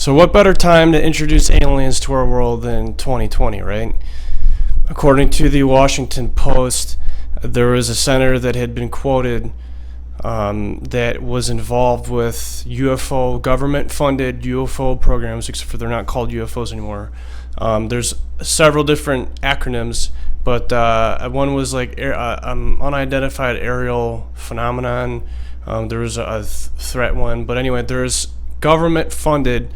So what better time to introduce aliens to our world than 2020, right? According to the Washington Post, there was a senator that had been quoted that was involved with UFO, government-funded UFO programs, except for they're not called UFOs anymore. There's several different acronyms, but one was like unidentified aerial phenomenon. There was a threat one, but anyway, there's government-funded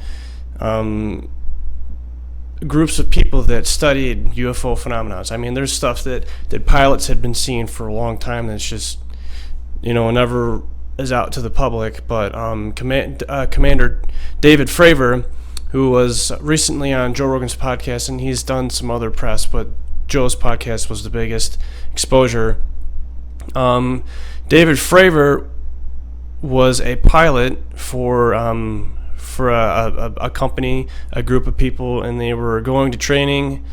groups of people that studied UFO phenomena. I mean, there's stuff that pilots had been seeing for a long time that's just, never is out to the public. But Commander David Fravor, who was recently on Joe Rogan's podcast, and he's done some other press, but Joe's podcast was the biggest exposure. David Fravor was a pilot for a company, a group of people, and they were going to training,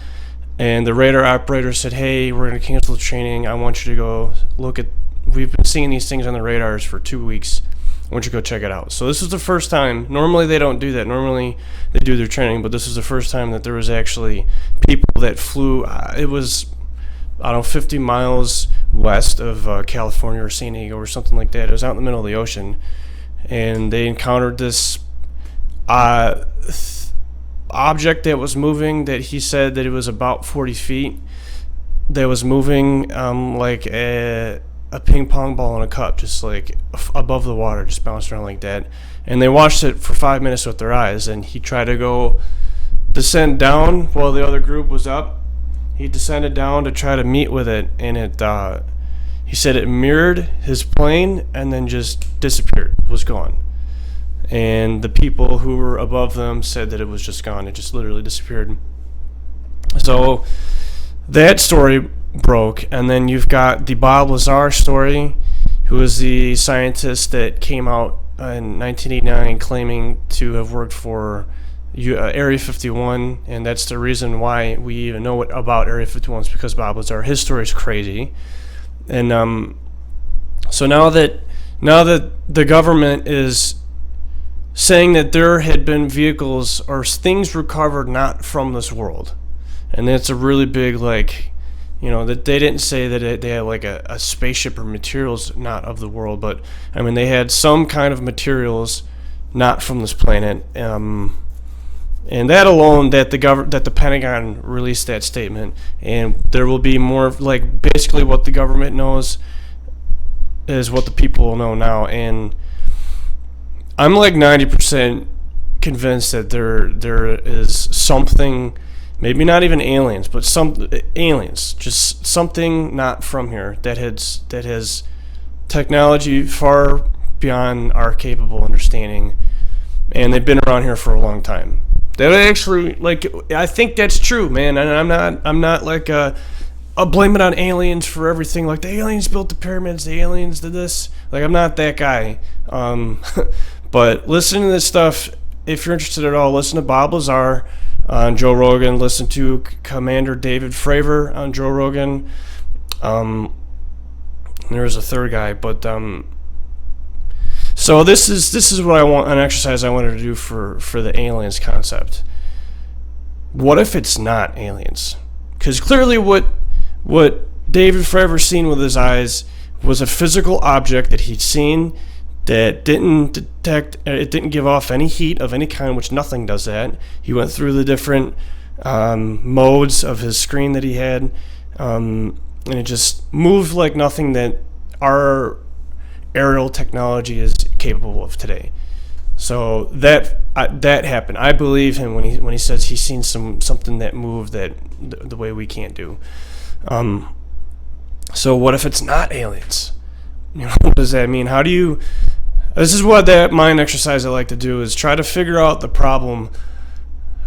and the radar operator said, "Hey, we're going to cancel the training. I want you to go look at, we've been seeing these things on the radars for 2 weeks. I want you to go check it out." So this was the first time. Normally they don't do that. Normally they do their training, but this was the first time that there was actually people that flew. It was, 50 miles west of California or San Diego or something like that. It was out in the middle of the ocean, and they encountered this object that was moving, that he said that it was about 40 feet, that was moving like a ping pong ball in a cup, just like above the water, just bounced around like that. And they watched it for 5 minutes with their eyes, and he tried to go descend down while the other group was up. He descended down to try to meet with it, and he said it mirrored his plane and then just disappeared, was gone. And the people who were above them said that it was just gone. It just literally disappeared. So that story broke, and then you've got the Bob Lazar story, who was the scientist that came out in 1989 claiming to have worked for Area 51, and that's the reason why we even know about Area 51 is because Bob Lazar. His story is crazy. And so now that the government is saying that there had been vehicles or things recovered not from this world, and that's a really big, that they didn't say that they had like a spaceship or materials not of the world, but I mean they had some kind of materials not from this planet, and that alone, that the Pentagon released that statement, and there will be more, like basically what the government knows is what the people will know now. And I'm like 90% convinced that there is something, maybe not even aliens, but some aliens, just something not from here that has technology far beyond our capable understanding, and they've been around here for a long time. That actually, I think that's true, man. And I'm not like I'll blame it on aliens for everything. Like the aliens built the pyramids, the aliens did this. Like I'm not that guy. But listen to this stuff. If you're interested at all, listen to Bob Lazar on Joe Rogan. Listen to Commander David Fravor on Joe Rogan. There's a third guy, but so this is what I want, an exercise I wanted to do for the aliens concept. What if it's not aliens? Because clearly what David Fravor seen with his eyes was a physical object that he'd seen that didn't detect, it didn't give off any heat of any kind, which nothing does that. He went through the different modes of his screen that he had, and it just moved like nothing that our aerial technology is capable of today. So that happened. I believe him when he says he's seen something that moved that the way we can't do. So what if it's not aliens? What does that mean? How do you? This is what that mind exercise I like to do, is try to figure out the problem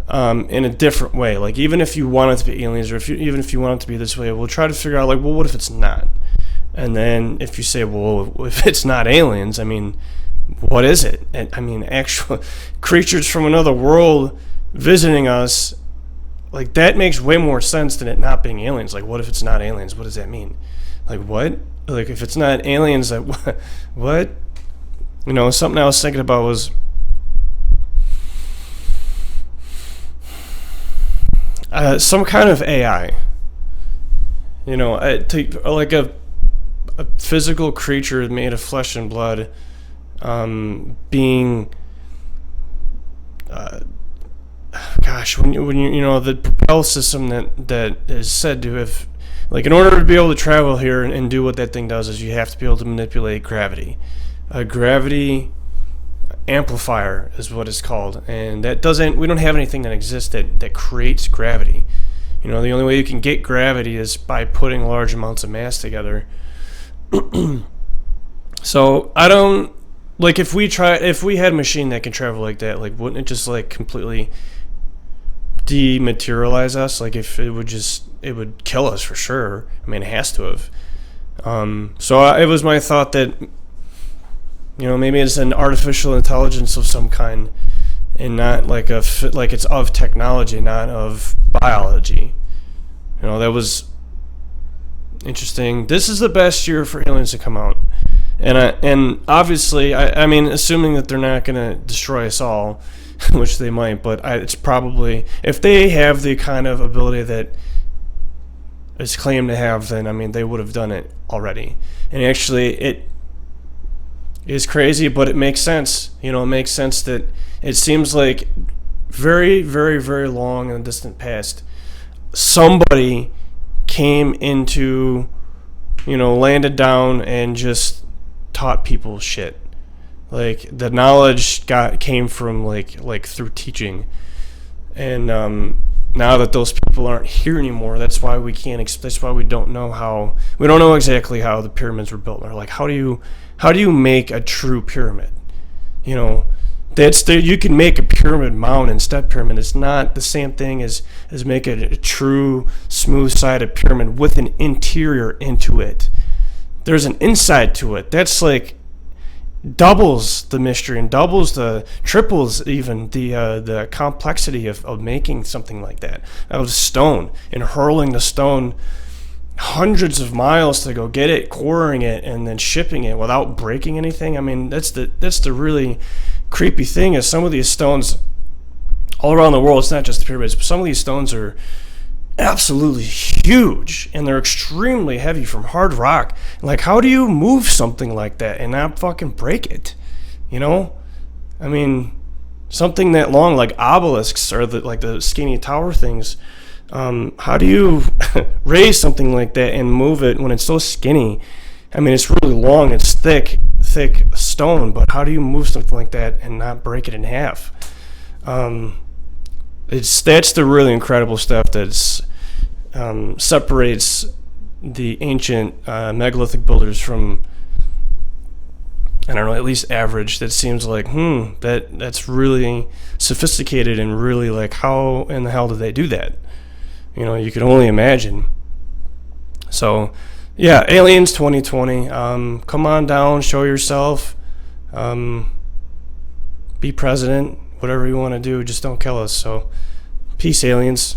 in a different way. Like even if you want it to be aliens, or even if you want it to be this way, we'll try to figure out like, well, what if it's not? And then if you say, well, if it's not aliens, I mean, what is it? And I mean, actual creatures from another world visiting us, like that makes way more sense than it not being aliens. Like, what if it's not aliens? What does that mean? Like, what? Like, if it's not aliens, like, what? Something I was thinking about was, Some kind of AI. Like a physical creature made of flesh and blood, being, when you the propel system that is said to have, like, in order to be able to travel here and do what that thing does, is you have to be able to manipulate gravity. A gravity amplifier is what it's called, and we don't have anything that exists that creates gravity. The only way you can get gravity is by putting large amounts of mass together. So I don't, like, if we had a machine that can travel like that, like, wouldn't it just, like, completely dematerialize us? Like, if it would kill us for sure. I mean, it has to have. It was my thought that, maybe it's an artificial intelligence of some kind, and not like it's of technology, not of biology. That was interesting. This is the best year for aliens to come out, and obviously, I mean, assuming that they're not going to destroy us all, which they might, but it's probably, if they have the kind of ability that it's claimed to have, then I mean, they would have done it already. And actually, it is crazy, but it makes sense. It makes sense that it seems like very, very, very long in the distant past, somebody came into, landed down and just taught people shit. Like, the knowledge came from like through teaching, and now that those people aren't here anymore, that's why we can't. That's why we don't know exactly how the pyramids were built. Or, like, how do you make a true pyramid? You can make a pyramid mound and step pyramid. It's not the same thing as making a true smooth-sided pyramid with an interior into it. There's an inside to it. That's like doubles the mystery and triples even the complexity of making something like that out of stone, and hurling the stone hundreds of miles to go get it, quarrying it, and then shipping it without breaking anything. I mean, that's the really creepy thing, is some of these stones all around the world, it's not just the pyramids, but some of these stones are absolutely huge, and they're extremely heavy from hard rock. Like, how do you move something like that and not fucking break it? I mean, something that long, like obelisks or the skinny tower things. How do you raise something like that and move it when it's so skinny? I mean, it's really long, it's thick stone, but how do you move something like that and not break it in half? That's the really incredible stuff that's separates the ancient megalithic builders from, I don't know, at least average. That seems like that's really sophisticated, and really, like, how in the hell did they do that? You can only imagine. So, yeah, Aliens 2020. Come on down, show yourself, be president, whatever you want to do. Just don't kill us. So, peace, aliens.